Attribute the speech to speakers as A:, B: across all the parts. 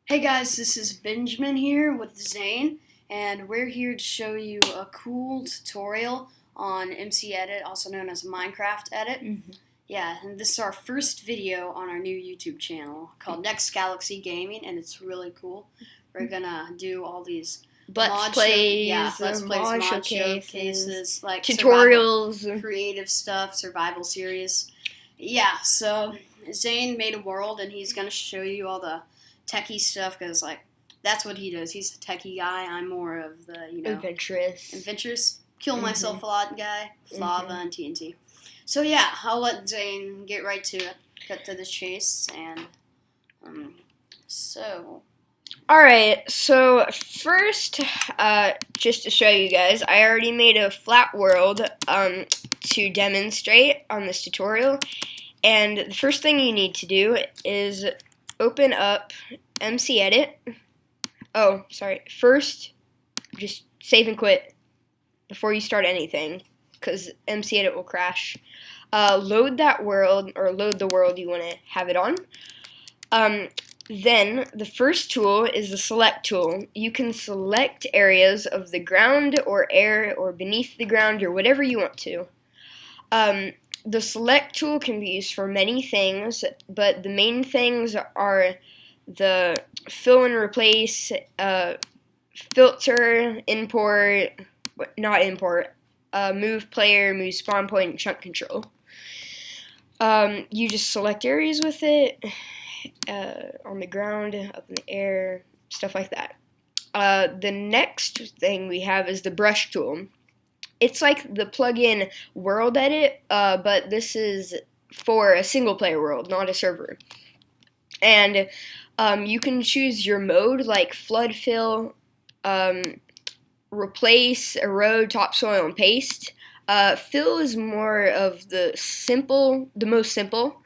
A: Hey guys, this is Benjamin here with Zane, and we're here to show you a cool tutorial on MCEdit, also known as Minecraft Edit. Yeah, and this is our first video on our new YouTube channel called Next Galaxy Gaming, and it's really cool. We're gonna do all these
B: Let's plays,
A: mod
B: showcases,
A: showcases, like
B: tutorials,
A: creative stuff, survival series. Yeah, so Zane made a world, and he's gonna show you all the techie stuff because that's what he does. He's a techie guy. I'm more of the adventurous, kill myself a lot guy, with lava and TNT. So yeah, I'll let Zane get right to it, cut to the chase, and so.
B: Alright, so first, just to show you guys, I already made a flat world to demonstrate on this tutorial, and the first thing you need to do is open up MCEdit. Oh, sorry. First, just save and quit before you start anything, because MCEdit will crash. Load that world, or load the world you want to have it on. Then, the first tool is the select tool. You can select areas of the ground or air or beneath the ground or whatever you want to. The select tool can be used for many things, but the main things are the fill and replace, filter, move player, move spawn point, and chunk control. You just select areas with it, on the ground, up in the air, stuff like that. The next thing we have is the brush tool. It's like the plug-in world edit, but this is for a single-player world, not a server. And you can choose your mode, like flood fill, replace, erode, topsoil, and paste. Fill is more of the most simple.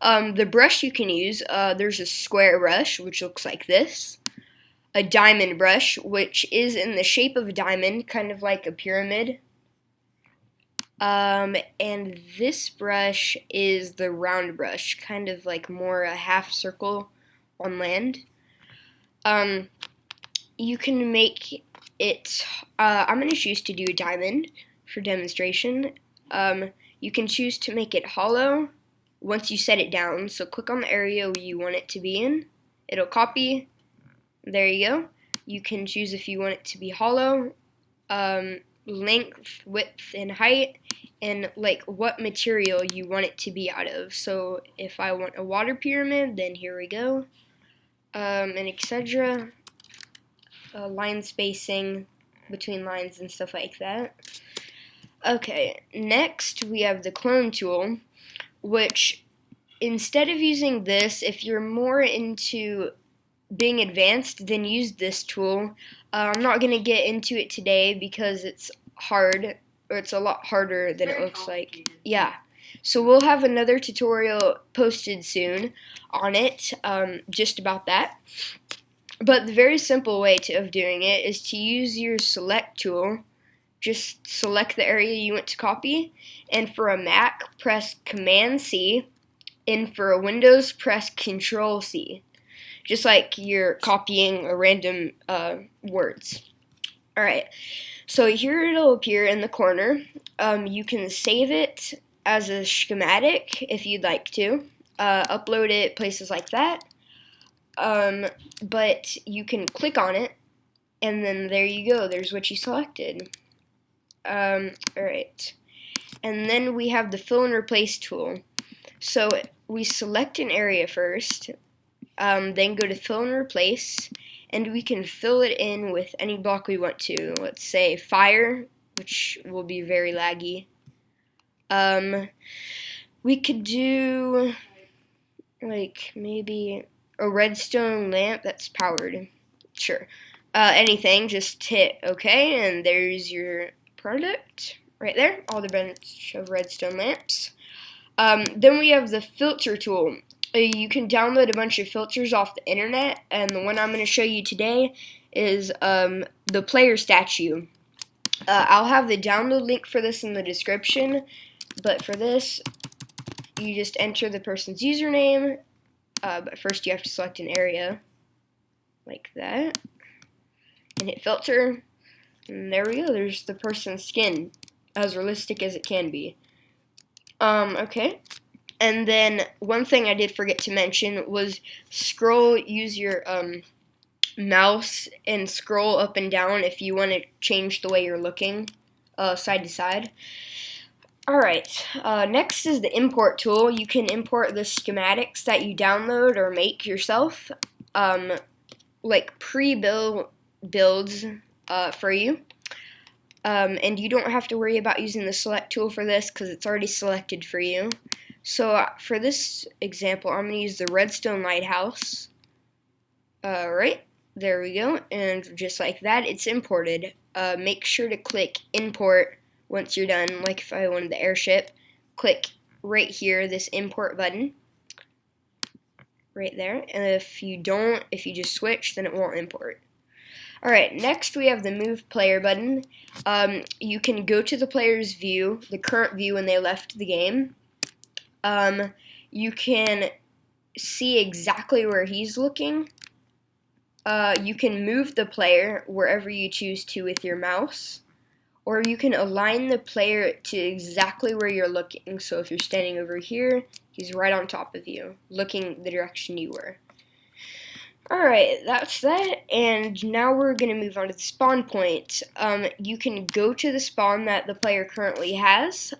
B: The brush you can use, there's a square brush, which looks like this. A diamond brush, which is in the shape of a diamond, kind of like a pyramid. And this brush is the round brush, kind of like more a half circle on land. You can make it, I'm going to choose to do a diamond for demonstration. You can choose to make it hollow once you set it down. So click on the area you want it to be in. It'll copy. There you go. You can choose if you want it to be hollow, length, width, and height, and like what material you want it to be out of. So if I want a water pyramid, then here we go, and etc. Line spacing between lines and stuff like that. Okay, next we have the clone tool, which instead of using this, if you're more into being advanced, then use this tool. I'm not going to get into it today because it's hard, or it's a lot harder than it looks like. Yeah. So we'll have another tutorial posted soon on it, just about that. But the very simple way of doing it is to use your select tool. Just select the area you want to copy, and for a Mac, press Command-C, and for a Windows, press Control-C. Just like you're copying a random words. Alright, so here it'll appear in the corner. You can save it as a schematic if you'd like to. Upload it places like that. But you can click on it, and then there you go. There's what you selected. Alright. And then we have the fill and replace tool. So we select an area first, then go to fill and replace, and we can fill it in with any block we want to. Let's say fire, which will be very laggy. We could do like maybe a redstone lamp that's powered. Sure. Anything, just hit OK, and there's your product right there, all the bunch of redstone lamps. Then we have the filter tool. You can download a bunch of filters off the internet, and the one I'm going to show you today is the player statue. I'll have the download link for this in the description, but for this, you just enter the person's username, but first you have to select an area. like that, and hit filter, and there we go. There's the person's skin, as realistic as it can be. Okay. And then one thing I did forget to mention was use your mouse and scroll up and down if you want to change the way you're looking side to side. Alright, next is the import tool. You can import the schematics that you download or make yourself, like builds for you. And you don't have to worry about using the select tool for this because it's already selected for you. So for this example, I'm going to use the redstone lighthouse. Right, there we go. And just like that, it's imported. Make sure to click import once you're done. Like if I wanted the airship, click right here, this import button. Right there. And if you just switch, then it won't import. Alright, next we have the Move Player button. You can go to the player's view, the current view when they left the game. You can see exactly where he's looking. You can move the player wherever you choose to with your mouse. Or you can align the player to exactly where you're looking. So if you're standing over here, he's right on top of you, looking the direction you were. Alright, that's that, and now we're going to move on to the spawn point. You can go to the spawn that the player currently has,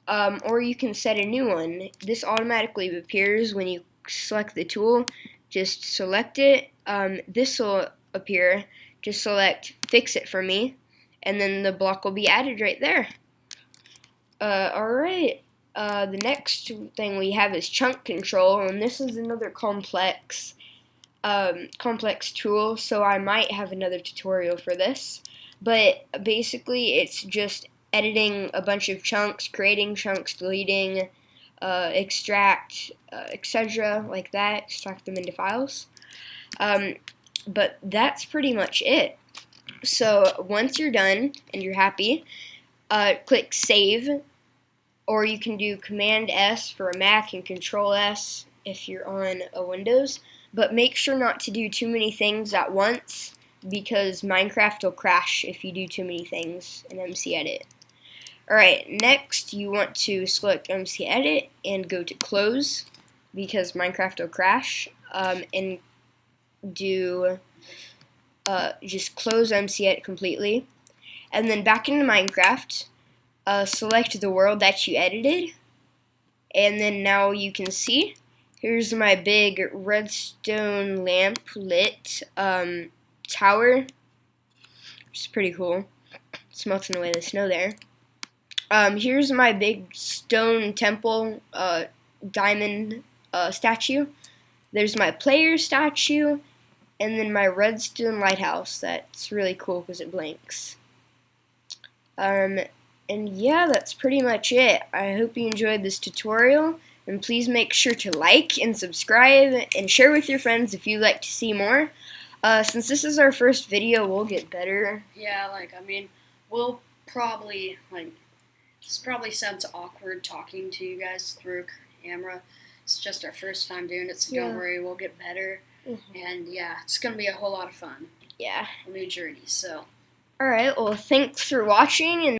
B: or you can set a new one. This automatically appears when you select the tool. Just select it. This will appear. Just select Fix It for me, and then the block will be added right there. Alright, the next thing we have is chunk control, and this is another complex tool, so I might have another tutorial for this, but basically it's just editing a bunch of chunks, creating chunks, deleting, extract, etc. like that, extract them into files. But that's pretty much it. So once you're done and you're happy, click save, or you can do Command S for a Mac and Control S if you're on a Windows. But make sure not to do too many things at once because Minecraft will crash if you do too many things in MCEdit. Alright, next you want to select MCEdit and go to close because Minecraft will crash, and do just close MCEdit completely. And then back into Minecraft, select the world that you edited, and then now you can see here's my big redstone lamp lit tower, which is pretty cool. It's melting away the snow there. Here's my big stone temple diamond statue. There's my player statue, and then my redstone lighthouse. That's really cool because it blinks. And yeah, that's pretty much it. I hope you enjoyed this tutorial. And please make sure to like and subscribe and share with your friends if you'd like to see more. Since this is our first video, we'll get better.
A: Yeah, we'll probably, this probably sounds awkward talking to you guys through camera. It's just our first time doing it, so don't worry, we'll get better. And yeah, it's going to be a whole lot of fun.
B: Yeah.
A: A new journey, so.
B: Alright, well, thanks for watching, and